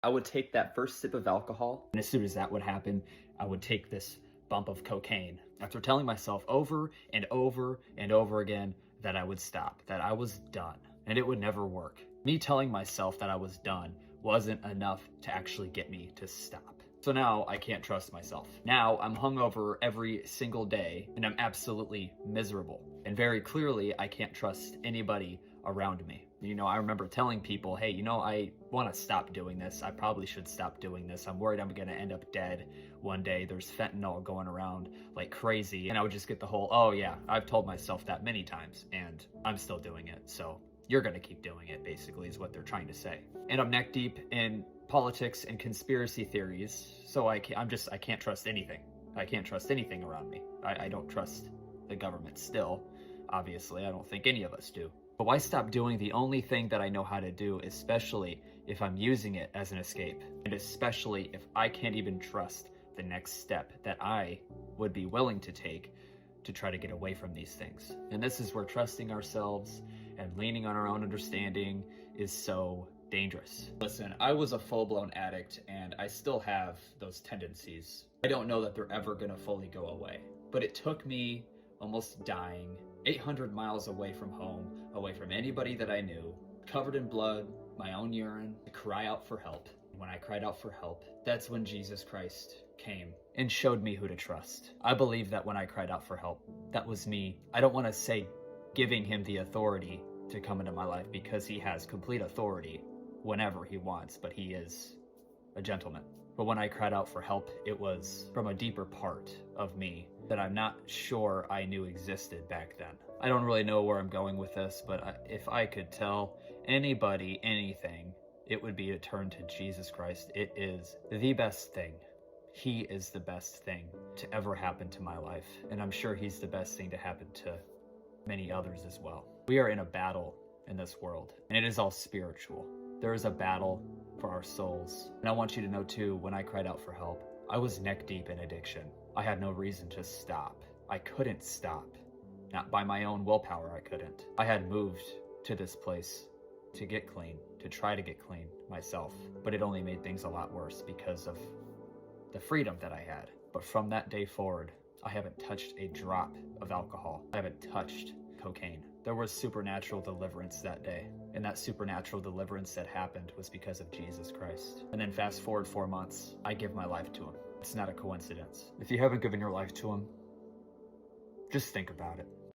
I would take that first sip of alcohol, and as soon as that would happen, I would take this bump of cocaine. After telling myself over and over and over again that I would stop, that I was done, and it would never work. Me telling myself that I was done wasn't enough to actually get me to stop. So now I can't trust myself. Now I'm hungover every single day and I'm absolutely miserable. And very clearly, I can't trust anybody around me. I remember telling people, hey, I want to stop doing this. I probably should stop doing this. I'm worried I'm going to end up dead one day. There's fentanyl going around like crazy. And I would just get the whole, oh yeah, I've told myself that many times and I'm still doing it. So you're going to keep doing it, basically, is what they're trying to say. And I'm neck deep in politics and conspiracy theories. So I can't trust anything. I can't trust anything around me. I don't trust the government still. Obviously, I don't think any of us do. But why stop doing the only thing that I know how to do, especially if I'm using it as an escape? And especially if I can't even trust the next step that I would be willing to take to try to get away from these things. And this is where trusting ourselves and leaning on our own understanding is so dangerous. Listen, I was a full-blown addict and I still have those tendencies. I don't know that they're ever gonna fully go away, but it took me almost dying 800 miles away from home, away from anybody that I knew, covered in blood, my own urine, to cry out for help. When I cried out for help, that's when Jesus Christ came and showed me who to trust. I believe that when I cried out for help, that was me. I don't want to say giving him the authority to come into my life, because he has complete authority whenever he wants, but he is a gentleman. But when I cried out for help, it was from a deeper part of me that I'm not sure I knew existed back then. I don't really know where I'm going with this, but if I could tell anybody anything, it would be to turn to Jesus Christ. It is the best thing. He is the best thing to ever happen to my life. And I'm sure he's the best thing to happen to many others as well. We are in a battle in this world, and it is all spiritual. There is a battle for our souls. And I want you to know too, when I cried out for help, I was neck deep in addiction. I had no reason to stop. I couldn't stop. Not by my own willpower, I couldn't. I had moved to this place to get clean, to try to get clean myself. But it only made things a lot worse because of the freedom that I had. But from that day forward, I haven't touched a drop of alcohol. I haven't touched cocaine. There was supernatural deliverance that day. And that supernatural deliverance that happened was because of Jesus Christ. And then fast forward 4 months, I give my life to him. It's not a coincidence. If you haven't given your life to him, just think about it.